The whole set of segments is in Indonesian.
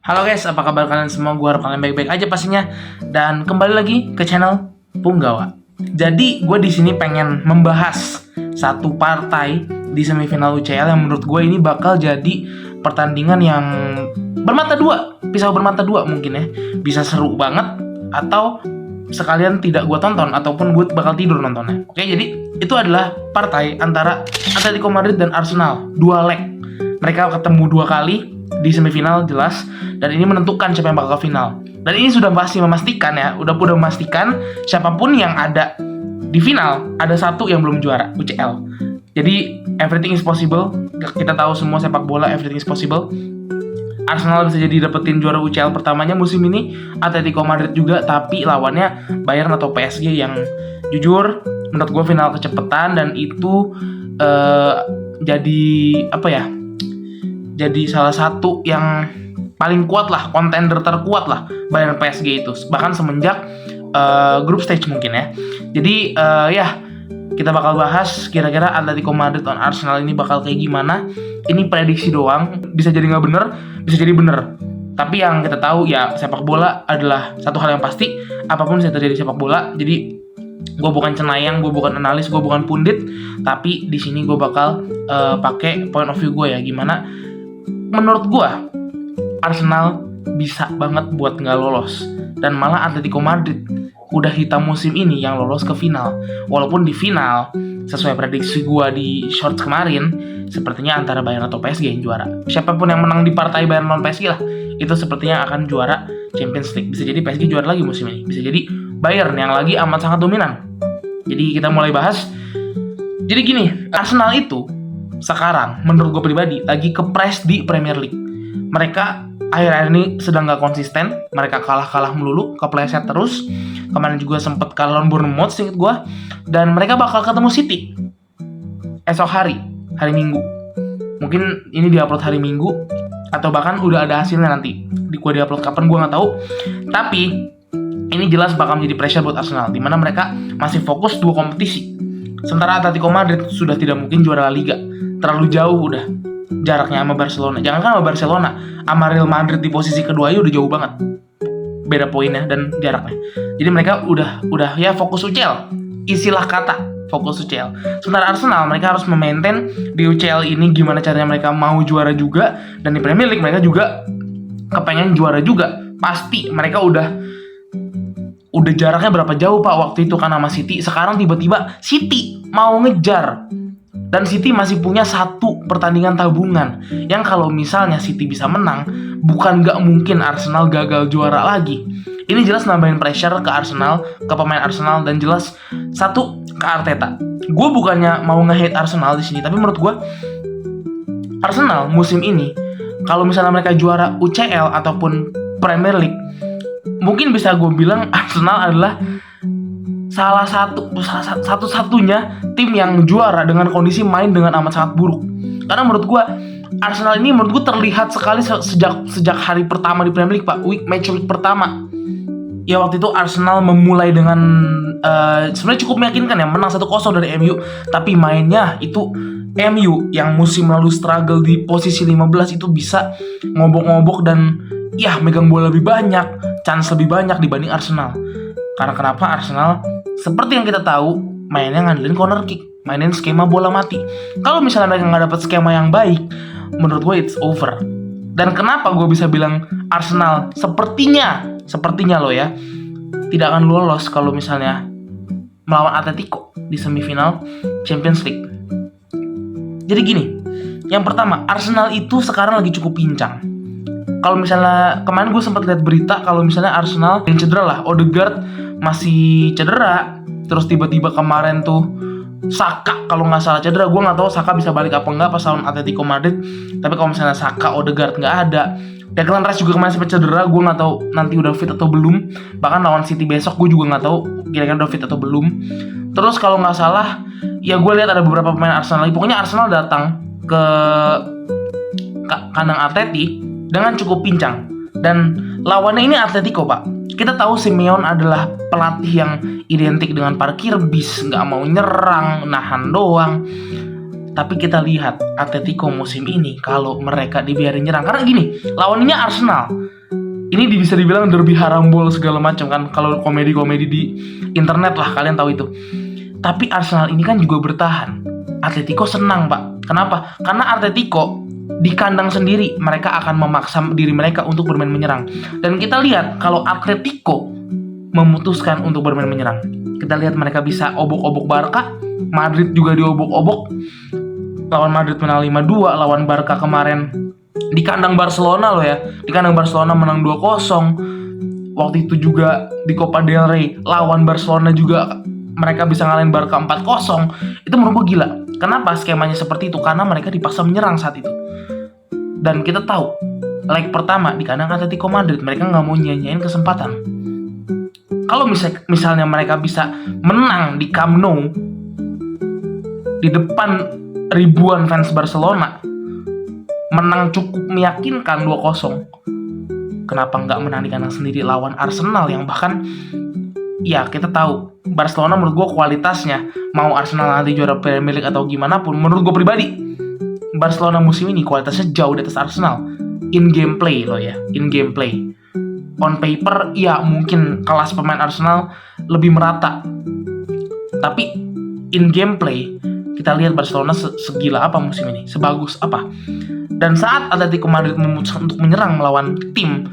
Halo guys, apa kabar kalian semua? Gue harap kalian baik-baik aja pastinya. Dan kembali lagi ke channel Punggawa. Jadi gue di sini pengen membahas satu partai di semifinal UCL yang menurut gue ini bakal jadi pertandingan yang bermata dua, pisau bermata dua mungkin ya. Bisa seru banget atau sekalian tidak gue tonton ataupun gue bakal tidur nontonnya. Oke, jadi itu adalah partai antara Atletico Madrid dan Arsenal, dua leg. Mereka ketemu dua kali di semifinal jelas, dan ini menentukan siapa yang bakal ke final. Dan ini sudah pasti memastikan ya, udah memastikan siapapun yang ada di final, ada satu yang belum juara UCL. Jadi everything is possible. Kita tahu semua sepak bola, everything is possible. Arsenal bisa jadi dapetin juara UCL pertamanya musim ini, Atletico Madrid juga, tapi lawannya Bayern atau PSG yang jujur menurut gue final kecepatan, dan itu jadi apa ya? Jadi salah satu yang paling kuat lah, kontender terkuat lah Bayern PSG itu, bahkan semenjak group stage mungkin ya. Jadi ya kita bakal bahas kira-kira Atletico Madrid on Arsenal ini bakal kayak gimana. Ini prediksi doang, bisa jadi nggak bener, bisa jadi bener. Tapi yang kita tahu ya, sepak bola adalah satu hal yang pasti, apapun bisa terjadi sepak bola. Jadi gue bukan cenayang, gue bukan analis, gue bukan pundit, tapi di sini gue bakal pakai point of view gue ya, gimana menurut gue Arsenal bisa banget buat nggak lolos, dan malah Atletico Madrid udah hitam musim ini yang lolos ke final. Walaupun di final sesuai prediksi gue di shorts kemarin, sepertinya antara Bayern atau PSG yang juara. Siapapun yang menang di partai Bayern non PSG lah, itu sepertinya akan juara Champions League. Bisa jadi PSG juara lagi musim ini, bisa jadi Bayern yang lagi amat sangat dominan. Jadi kita mulai bahas. Jadi gini, Arsenal itu sekarang menurut gue pribadi lagi kepres di Premier League. Mereka akhir-akhir ini sedang gak konsisten. Mereka kalah melulu, kepleset terus. Kemarin juga sempet kalah lawan Bournemouth seinget gue. Dan mereka bakal ketemu City esok hari Minggu. Mungkin ini diupload hari Minggu, atau bahkan udah ada hasilnya nanti. Gue diupload kapan gue gak tahu. Tapi ini jelas bakal menjadi pressure buat Arsenal, dimana mereka masih fokus dua kompetisi. Sementara Atletico Madrid sudah tidak mungkin juara La Liga. Terlalu jauh udah jaraknya sama Barcelona. Jangankan sama Barcelona, sama Real Madrid di posisi kedua aja udah jauh banget beda poinnya dan jaraknya. Jadi mereka udah ya fokus UCL. Istilah kata fokus UCL. Sementara Arsenal, mereka harus memaintain di UCL ini gimana caranya mereka mau juara juga, dan di Premier League mereka juga kepengen juara juga. Pasti mereka udah jaraknya berapa jauh Pak waktu itu kan sama City. Sekarang tiba-tiba City mau ngejar, dan City masih punya satu pertandingan tabungan yang kalau misalnya City bisa menang, bukan gak mungkin Arsenal gagal juara lagi. Ini jelas nambahin pressure ke Arsenal, ke pemain Arsenal, dan jelas satu ke Arteta. Gue bukannya mau nge-hate Arsenal di sini, tapi menurut gue Arsenal musim ini kalau misalnya mereka juara UCL ataupun Premier League, mungkin bisa gue bilang Arsenal adalah salah satu-satunya tim yang juara dengan kondisi main dengan amat sangat buruk. Karena menurut gue Arsenal ini menurut gue terlihat sekali sejak hari pertama di Premier League Pak, match week pertama. Ya waktu itu Arsenal memulai dengan sebenarnya cukup meyakinkan ya, menang 1-0 dari MU. Tapi mainnya itu MU yang musim lalu struggle di posisi 15 itu bisa ngobok-ngobok dan ya megang bola lebih banyak, chance lebih banyak dibanding Arsenal. Karena kenapa? Arsenal seperti yang kita tahu mainnya ngandelin corner kick, mainin skema bola mati. Kalau misalnya mereka nggak dapat skema yang baik, menurut gue it's over. Dan kenapa gue bisa bilang Arsenal sepertinya loh ya tidak akan lolos kalau misalnya melawan Atletico di semifinal Champions League. Jadi gini, yang pertama, Arsenal itu sekarang lagi cukup pincang. Kalau misalnya kemarin gue sempat lihat berita kalau misalnya Arsenal yang cedera lah, Odegaard masih cedera, terus tiba-tiba kemarin tuh Saka kalau nggak salah cedera. Gue nggak tahu Saka bisa balik apa nggak pas lawan Atletico Madrid. Tapi kalau misalnya Saka, Odegaard nggak ada, Declan Rice juga kemarin sempat cedera. Gue nggak tahu nanti udah fit atau belum. Bahkan lawan City besok gue juga nggak tahu kira-kira udah fit atau belum. Terus kalau nggak salah, ya gue lihat ada beberapa pemain Arsenal. Pokoknya Arsenal datang ke kandang Atleti dengan cukup pincang, dan lawannya ini Atletico Pak. Kita tahu Simeone adalah pelatih yang identik dengan parkir bis, nggak mau nyerang, nahan doang. Tapi kita lihat Atletico musim ini kalau mereka dibiarin nyerang, karena gini, lawannya Arsenal. Ini bisa dibilang derby harambol segala macam kan, kalau komedi-komedi di internet lah, kalian tahu itu. Tapi Arsenal ini kan juga bertahan. Atletico senang, Pak. Kenapa? Karena Atletico di kandang sendiri mereka akan memaksa diri mereka untuk bermain menyerang. Dan kita lihat kalau Atletico memutuskan untuk bermain menyerang, kita lihat mereka bisa obok-obok Barca. Madrid juga diobok-obok. Lawan Madrid menang 5-2, lawan Barca kemarin di kandang Barcelona loh ya. Di kandang Barcelona menang 2-0. Waktu itu juga di Copa del Rey lawan Barcelona juga mereka bisa ngalahin Barca 4-0. Itu menurut gue gila. Kenapa skemanya seperti itu? Karena mereka dipaksa menyerang saat itu. Dan kita tahu, leg pertama di kandang Atletico Madrid, mereka nggak mau nyanyain kesempatan. Kalau misalnya mereka bisa menang di Camp Nou, di depan ribuan fans Barcelona, menang cukup meyakinkan 2-0, kenapa nggak menang di kandang sendiri lawan Arsenal yang bahkan, ya kita tahu Barcelona menurut gue kualitasnya, mau Arsenal nanti juara Premier League atau gimana pun, menurut gue pribadi Barcelona musim ini kualitasnya jauh di atas Arsenal. In gameplay loh ya, in gameplay. On paper ya mungkin kelas pemain Arsenal lebih merata, tapi in gameplay kita lihat Barcelona segila apa musim ini, sebagus apa. Dan saat Atletico Madrid memutuskan untuk menyerang melawan tim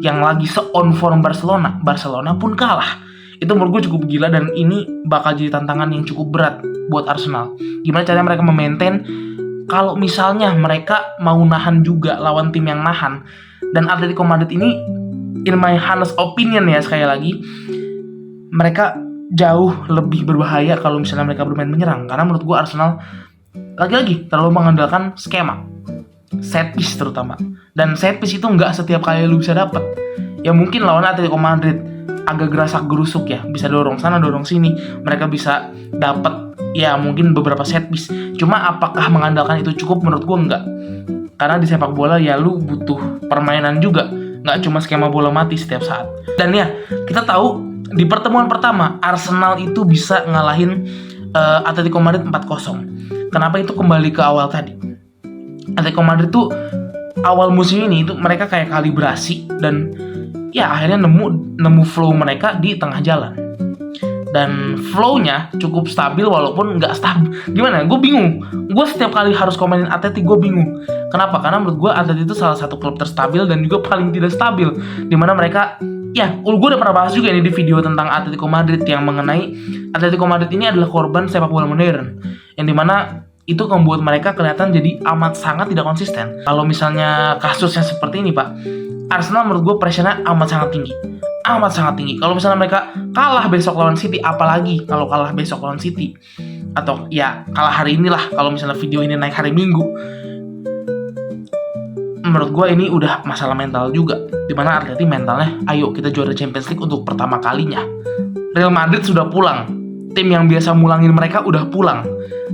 yang lagi se-on form Barcelona, Barcelona pun kalah. Itu menurut gue cukup gila, dan ini bakal jadi tantangan yang cukup berat buat Arsenal. Gimana caranya mereka memaintain kalau misalnya mereka mau nahan juga lawan tim yang nahan. Dan Atletico Madrid ini, in my honest opinion ya, sekali lagi, mereka jauh lebih berbahaya kalau misalnya mereka bermain menyerang. Karena menurut gue Arsenal lagi-lagi terlalu mengandalkan skema set piece terutama. Dan set piece itu nggak setiap kali lu bisa dapet. Ya mungkin lawan Atletico Madrid agak gerasak gerusuk ya, bisa dorong sana dorong sini, mereka bisa dapat ya mungkin beberapa set piece. Cuma apakah mengandalkan itu cukup? Menurut gue enggak. Karena di sepak bola ya lu butuh permainan juga, nggak cuma skema bola mati setiap saat. Dan ya kita tahu di pertemuan pertama Arsenal itu bisa ngalahin Atletico Madrid 4-0. Kenapa itu kembali ke awal tadi? Atletico Madrid tuh awal musim ini itu mereka kayak kalibrasi, dan ya akhirnya nemu flow mereka di tengah jalan. Dan flow-nya cukup stabil walaupun nggak stabil. Gimana? Gue bingung. Gue setiap kali harus komenin Atletico, gue bingung. Kenapa? Karena menurut gue Atletico itu salah satu klub terstabil dan juga paling tidak stabil. Dimana mereka, ya gue udah pernah bahas juga ini di video tentang Atletico Madrid yang mengenai Atletico Madrid ini adalah korban sepak bola modern. Yang dimana itu membuat mereka kelihatan jadi amat sangat tidak konsisten. Kalau misalnya kasusnya seperti ini Pak, Arsenal menurut gue pressure-nya amat sangat tinggi. Amat sangat tinggi. Kalau misalnya mereka kalah besok lawan City, apalagi kalau kalah besok lawan City, atau ya kalah hari inilah, kalau misalnya video ini naik hari Minggu, menurut gue ini udah masalah mental juga. Dimana Atleti mentalnya, ayo kita juara Champions League untuk pertama kalinya. Real Madrid sudah pulang, tim yang biasa mulangin mereka udah pulang,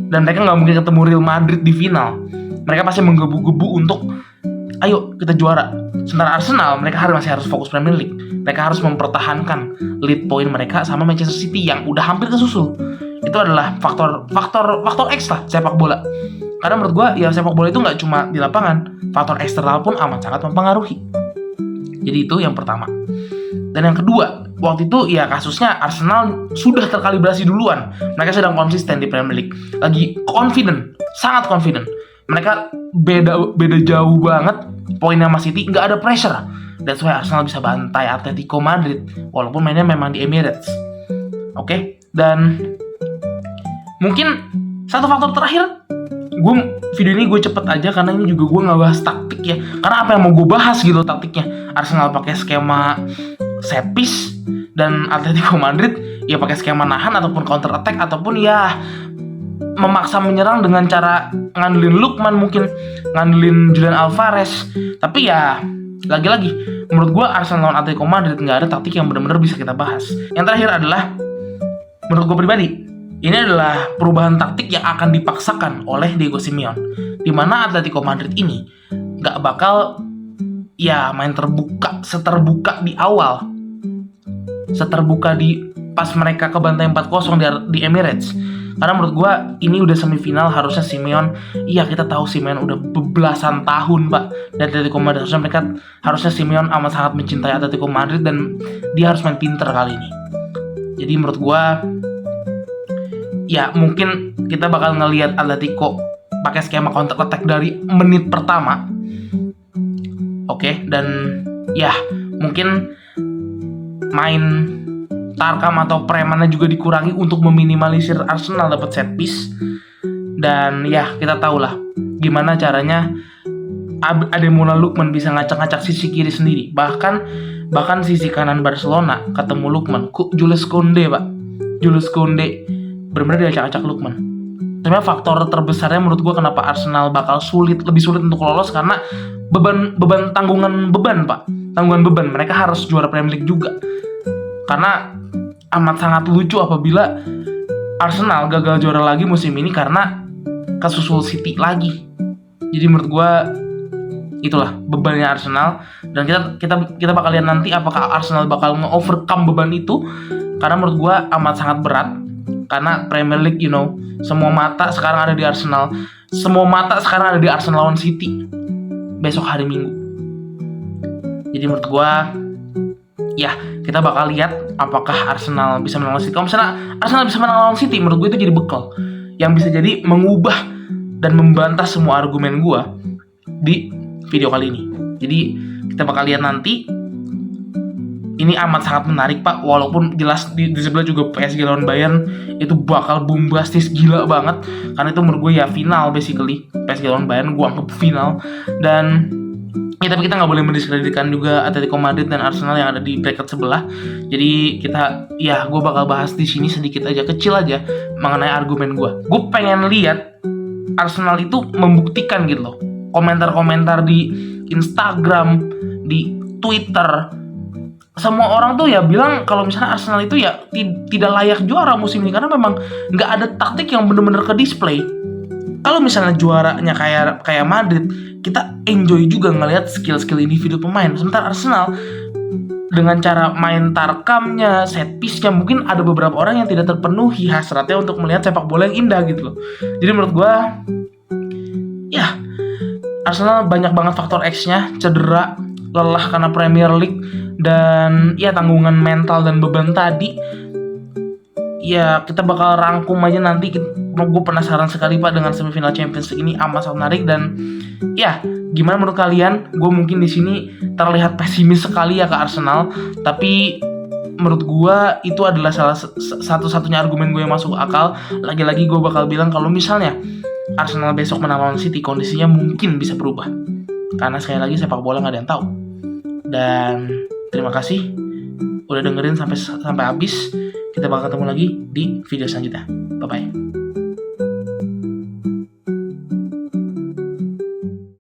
dan mereka nggak mungkin ketemu Real Madrid di final. Mereka pasti menggebu-gebu untuk ayo kita juara. Sementara Arsenal mereka masih harus fokus Premier League. Mereka harus mempertahankan lead point mereka sama Manchester City yang udah hampir kesusul. Itu adalah faktor X lah sepak bola. Karena menurut gue ya sepak bola itu nggak cuma di lapangan, faktor eksternal pun amat sangat mempengaruhi. Jadi itu yang pertama. Dan yang kedua, waktu itu ya kasusnya Arsenal sudah terkalibrasi duluan. Mereka sedang konsisten di Premier League, lagi confident, sangat confident. Mereka beda jauh banget poinnya sama City, nggak ada pressure. That's why Arsenal bisa bantai Atletico Madrid walaupun mainnya memang di Emirates. Oke? Dan mungkin satu faktor terakhir, video ini gue cepet aja karena ini juga gue nggak bahas taktik ya. Karena apa yang mau gue bahas gitu taktiknya. Arsenal pakai skema set piece dan Atletico Madrid ya pakai skema nahan ataupun counter attack ataupun ya memaksa menyerang dengan cara ngandelin Lookman, mungkin ngandelin Julian Alvarez. Tapi ya lagi-lagi menurut gue Arsenal lawan Atletico Madrid nggak ada taktik yang benar-benar bisa kita bahas. Yang terakhir adalah menurut gue pribadi, ini adalah perubahan taktik yang akan dipaksakan oleh Diego Simeone, di mana Atletico Madrid ini nggak bakal ya main seterbuka di awal, seterbuka di pas mereka kebantai 4-0 di Emirates. Karena menurut gue ini udah semifinal, harusnya Simeone, iya kita tahu Simeone udah belasan tahun Pak dari Atletico Madrid, harusnya Simeone amat sangat mencintai Atletico Madrid dan dia harus main pinter kali ini. Jadi menurut gue ya mungkin kita bakal ngelihat Atletico pakai skema counter attack dari menit pertama. Oke, dan ya mungkin main tarkam atau premannya juga dikurangi untuk meminimalisir Arsenal dapat set piece. Dan ya kita tahu lah gimana caranya Ademola Lookman bisa ngacak-ngacak sisi kiri sendiri. Bahkan sisi kanan Barcelona ketemu Lookman, Jules Koundé Pak. Jules Koundé benar-benar diacak-acak Lookman. Sebenarnya faktor terbesarnya menurut gue kenapa Arsenal bakal lebih sulit untuk lolos karena tanggungan beban. Mereka harus juara Premier League juga. Karena amat sangat lucu apabila Arsenal gagal juara lagi musim ini karena kesusul City lagi. Jadi menurut gue itulah bebannya Arsenal, dan kita bakal lihat nanti apakah Arsenal bakal nge-overcome beban itu, karena menurut gue amat sangat berat. Karena Premier League, semua mata sekarang ada di Arsenal. Semua mata sekarang ada di Arsenal lawan City besok hari Minggu. Jadi menurut gue ya kita bakal lihat apakah Arsenal bisa menang lawan City. Kalau misalnya Arsenal bisa menang lawan City, menurut gue itu jadi bekal yang bisa jadi mengubah dan membantah semua argumen gue di video kali ini. Jadi kita bakal lihat nanti. Ini amat sangat menarik Pak, walaupun jelas di sebelah juga PSG lawan Bayern itu bakal bombastis gila banget. Karena itu menurut gue ya final basically, PSG lawan Bayern gue anggap final. Dan ya tapi kita nggak boleh mendiskreditkan juga Atletico Madrid dan Arsenal yang ada di bracket sebelah. Jadi gue bakal bahas di sini sedikit aja, kecil aja mengenai argumen gue. Gue pengen lihat Arsenal itu membuktikan gitu loh. Komentar-komentar di Instagram, di Twitter, semua orang tuh ya bilang kalau misalnya Arsenal itu ya tidak layak juara musim ini karena memang nggak ada taktik yang benar-benar ke display. Kalau misalnya juaranya kayak Madrid, kita enjoy juga ngelihat skill-skill individu pemain. Sementara Arsenal dengan cara main tarkamnya, set piece-nya, mungkin ada beberapa orang yang tidak terpenuhi hasratnya untuk melihat sepak bola yang indah gitu loh. Jadi menurut gue ya Arsenal banyak banget faktor X-nya, cedera, lelah karena Premier League, dan ya tanggungan mental dan beban tadi. Ya kita bakal rangkum aja nanti. Gue penasaran sekali Pak dengan semifinal Champions League ini, amat sangat menarik. Dan ya gimana menurut kalian? Gue mungkin di sini terlihat pesimis sekali ya ke Arsenal, tapi menurut gue itu adalah salah satu-satunya argumen gue yang masuk akal. Lagi-lagi gue bakal bilang kalau misalnya Arsenal besok menang lawan City, kondisinya mungkin bisa berubah. Karena sekali lagi sepak bola nggak ada yang tahu. Dan terima kasih udah dengerin sampai habis. Kita bakal ketemu lagi di video selanjutnya. Bye bye.